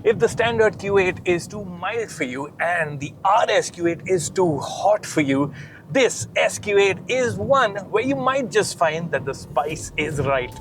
If the standard Q8 is too mild for you and the RS Q8 is too hot for you, this SQ8 is one where you might just find that the spice is right.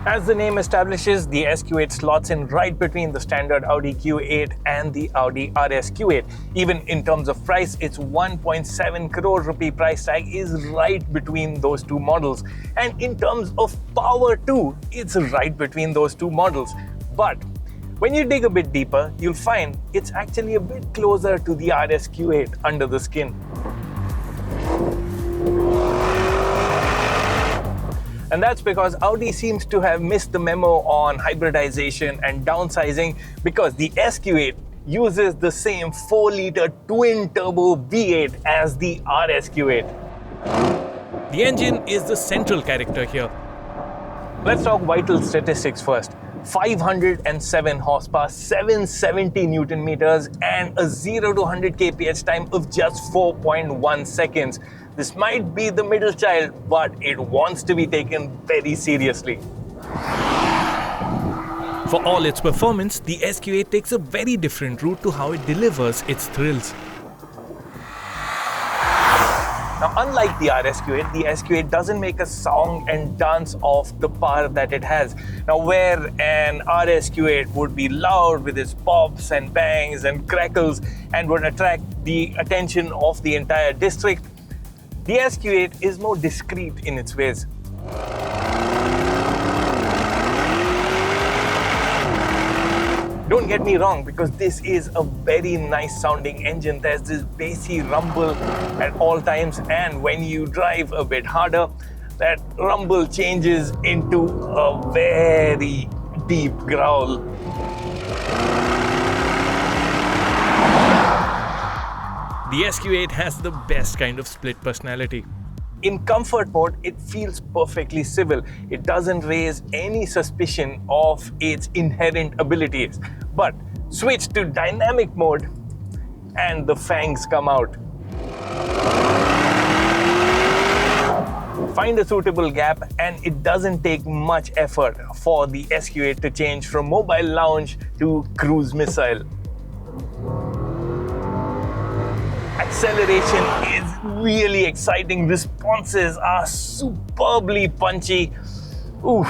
As the name establishes, the SQ8 slots in right between the standard Audi Q8 and the Audi RS Q8. Even in terms of price, its 1.7 crore rupee price tag is right between those two models. And in terms of power too, it's right between those two models. But when you dig a bit deeper, you'll find it's actually a bit closer to the RS Q8 under the skin. And that's because Audi seems to have missed the memo on hybridization and downsizing, because the SQ8 uses the same 4-litre twin-turbo V8 as the RS Q8. The engine is the central character here. Let's talk vital statistics first. 507 horsepower, 770 Newton meters, and a 0 to 100 kph time of just 4.1 seconds. This might be the middle child, but it wants to be taken very seriously. For all its performance, the SQ8 takes a very different route to how it delivers its thrills. Now, unlike the RS Q8, the SQ8 doesn't make a song and dance off the power that it has. Now, where an RS Q8 would be loud with its pops and bangs and crackles and would attract the attention of the entire district, the SQ8 is more discreet in its ways. Don't get me wrong, because this is a very nice sounding engine. There's this bassy rumble at all times, and when you drive a bit harder, that rumble changes into a very deep growl. The SQ8 has the best kind of split personality. In comfort mode, it feels perfectly civil. It doesn't raise any suspicion of its inherent abilities. But switch to dynamic mode and the fangs come out. Find a suitable gap, and it doesn't take much effort for the SQ8 to change from mobile lounge to cruise missile. Acceleration is really exciting. Responses are superbly punchy. Oof.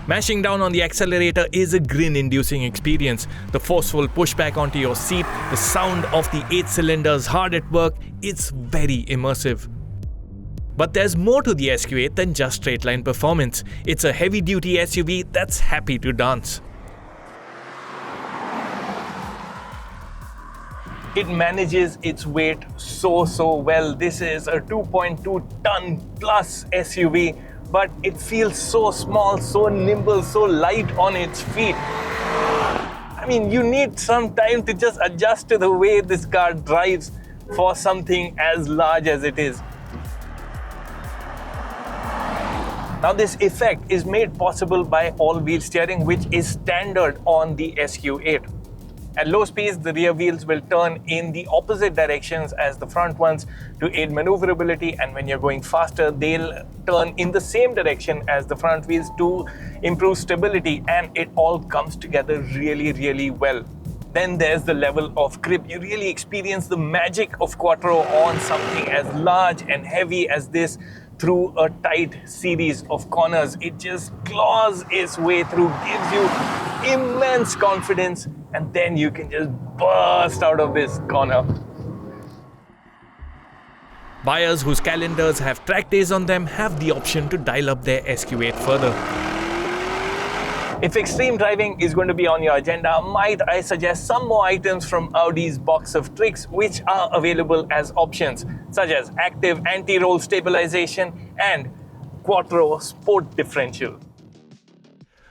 Mashing down on the accelerator is a grin-inducing experience. The forceful pushback onto your seat, the sound of the 8 cylinders hard at work, it's very immersive. But there's more to the SQ8 than just straight-line performance. It's a heavy-duty SUV that's happy to dance. It manages its weight so well. This is a 2.2 ton plus SUV, but it feels so small, so nimble, so light on its feet. I mean, you need some time to just adjust to the way this car drives for something as large as it is. Now, this effect is made possible by all-wheel steering, which is standard on the SQ8. At low speeds, the rear wheels will turn in the opposite directions as the front ones to aid maneuverability, and when you're going faster, they'll turn in the same direction as the front wheels to improve stability, and it all comes together really well. Then there's the level of grip. You really experience the magic of Quattro on something as large and heavy as this through a tight series of corners. It just claws its way through, gives you immense confidence, and then you can just burst out of this corner. Buyers whose calendars have track days on them have the option to dial up their SQ8 further. If extreme driving is going to be on your agenda, might I suggest some more items from Audi's box of tricks, which are available as options, such as active anti-roll stabilization and Quattro Sport differential.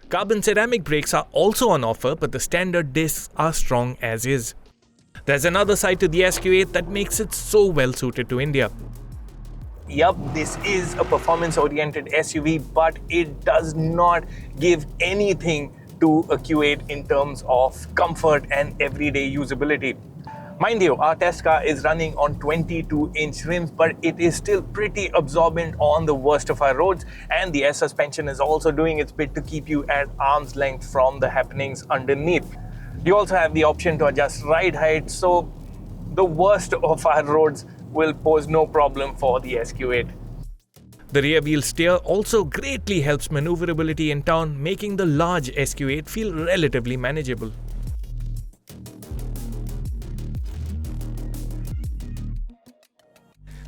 Carbon ceramic brakes are also on offer, but the standard discs are strong as is. There's another side to the SQ8 that makes it so well suited to India. Yup, this is a performance-oriented SUV, but it does not give anything to a Q8 in terms of comfort and everyday usability. Mind you, our test car is running on 22-inch rims, but it is still pretty absorbent on the worst of our roads, and the air suspension is also doing its bit to keep you at arm's length from the happenings underneath. You also have the option to adjust ride height, so the worst of our roads will pose no problem for the SQ8. The rear wheel steer also greatly helps maneuverability in town, making the large SQ8 feel relatively manageable.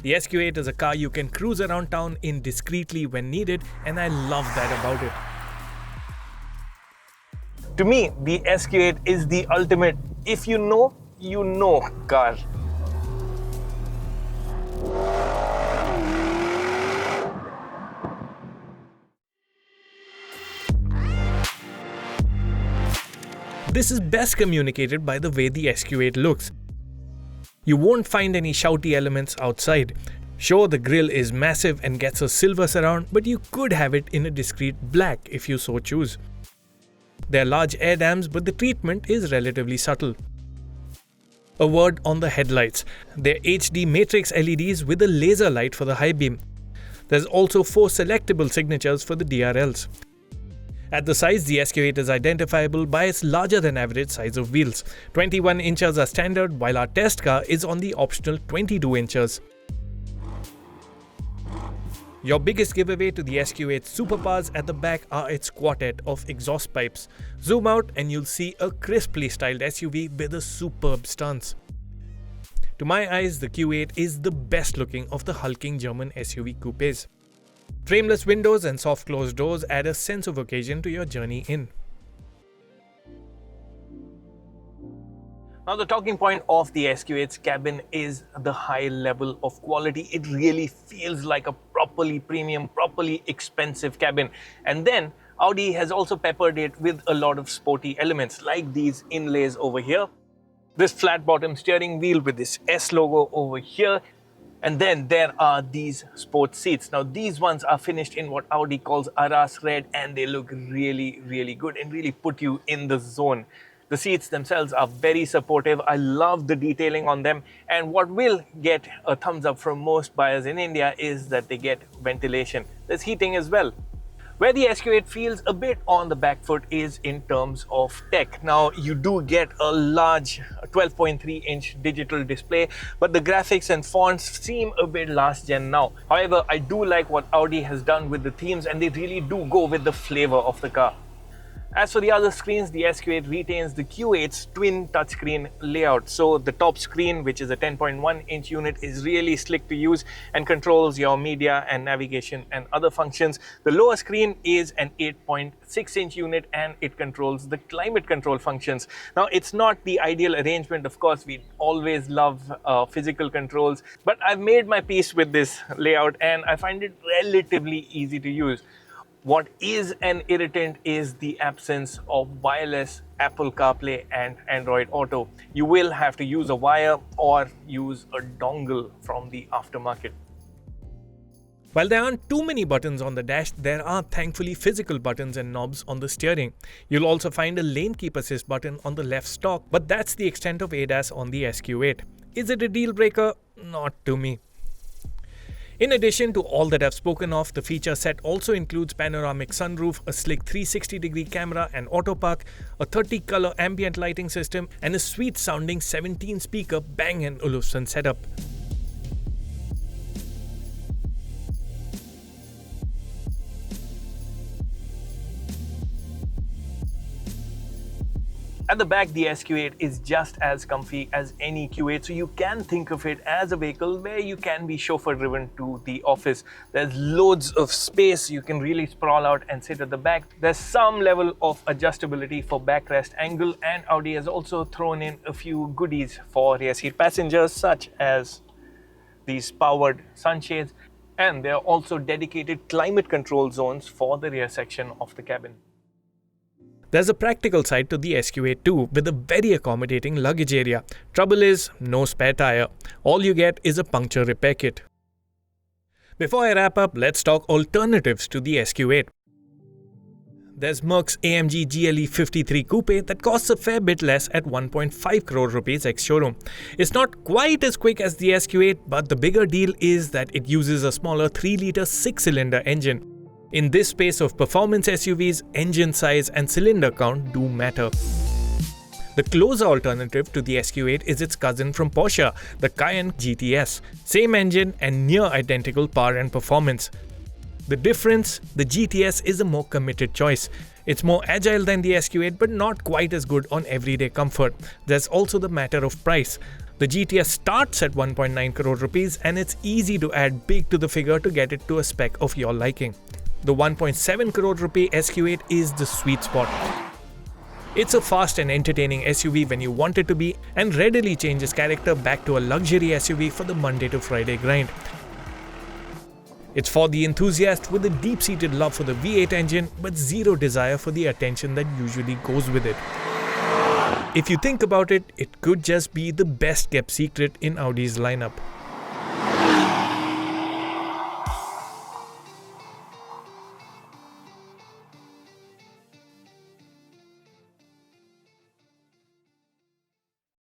The SQ8 is a car you can cruise around town in discreetly when needed, and I love that about it. To me, the SQ8 is the ultimate if you know car. This is best communicated by the way the SQ8 looks. You won't find any shouty elements outside. Sure, the grille is massive and gets a silver surround, but you could have it in a discreet black if you so choose. There are large air dams, but the treatment is relatively subtle. A word on the headlights. They're HD matrix LEDs with a laser light for the high beam. There's also 4 selectable signatures for the DRLs. At the size, the SQ8 is identifiable by its larger than average size of wheels. 21 inches are standard, while our test car is on the optional 22 inches. Your biggest giveaway to the SQ8 superpowers at the back are its quartet of exhaust pipes. Zoom out and you'll see a crisply styled SUV with a superb stance. To my eyes, the Q8 is the best looking of the hulking German SUV coupes. Frameless windows and soft closed doors add a sense of occasion to your journey in. Now, the talking point of the SQ8's cabin is the high level of quality. It really feels like a properly premium, properly expensive cabin. And then Audi has also peppered it with a lot of sporty elements like these inlays over here, this flat bottom steering wheel with this S logo over here. And then there are these sports seats. Now, these ones are finished in what Audi calls Arras red, and they look really, really good and really put you in the zone. The seats themselves are very supportive. I love the detailing on them. And what will get a thumbs up from most buyers in India is that they get ventilation. There's heating as well. Where the SQ8 feels a bit on the back foot is in terms of tech. Now, you do get a large 12.3-inch digital display, but the graphics and fonts seem a bit last gen now. However, I do like what Audi has done with the themes, and they really do go with the flavor of the car. As for the other screens, the SQ8 retains the Q8's twin touchscreen layout. So the top screen, which is a 10.1-inch unit, is really slick to use and controls your media and navigation and other functions. The lower screen is an 8.6-inch unit, and it controls the climate control functions. Now, it's not the ideal arrangement. Of course, we always love physical controls, but I've made my peace with this layout and I find it relatively easy to use. What is an irritant is the absence of wireless Apple CarPlay and Android Auto. You will have to use a wire or use a dongle from the aftermarket. While there aren't too many buttons on the dash, there are thankfully physical buttons and knobs on the steering. You'll also find a lane keep assist button on the left stalk, but that's the extent of ADAS on the SQ8. Is it a deal breaker? Not to me. In addition to all that I've spoken of, the feature set also includes panoramic sunroof, a slick 360-degree camera and auto park, a 30-color ambient lighting system, and a sweet-sounding 17-speaker Bang & Olufsen setup. At the back, the SQ8 is just as comfy as any Q8, so you can think of it as a vehicle where you can be chauffeur-driven to the office. There's loads of space. You can really sprawl out and sit at the back. There's some level of adjustability for backrest angle, and Audi has also thrown in a few goodies for rear seat passengers, such as these powered sunshades, and there are also dedicated climate control zones for the rear section of the cabin. There's a practical side to the SQ8 too, with a very accommodating luggage area. Trouble is, no spare tire. All you get is a puncture repair kit. Before I wrap up, let's talk alternatives to the SQ8. there's Merc's AMG GLE 53 Coupe that costs a fair bit less at 1.5 crore rupees ex-showroom. It's not quite as quick as the SQ8, but the bigger deal is that it uses a smaller 3-litre 6-cylinder engine. In this space of performance SUVs, engine size and cylinder count do matter. The closer alternative to the SQ8 is its cousin from Porsche, the Cayenne GTS. Same engine and near identical power and performance. The difference, the GTS is a more committed choice. It's more agile than the SQ8 but not quite as good on everyday comfort. There's also the matter of price. The GTS starts at 1.9 crore rupees and it's easy to add big to the figure to get it to a spec of your liking. The 1.7 crore rupee SQ8 is the sweet spot. It's a fast and entertaining SUV when you want it to be and readily changes character back to a luxury SUV for the Monday to Friday grind. It's for the enthusiast with a deep-seated love for the V8 engine but zero desire for the attention that usually goes with it. If you think about it, it could just be the best kept secret in Audi's lineup.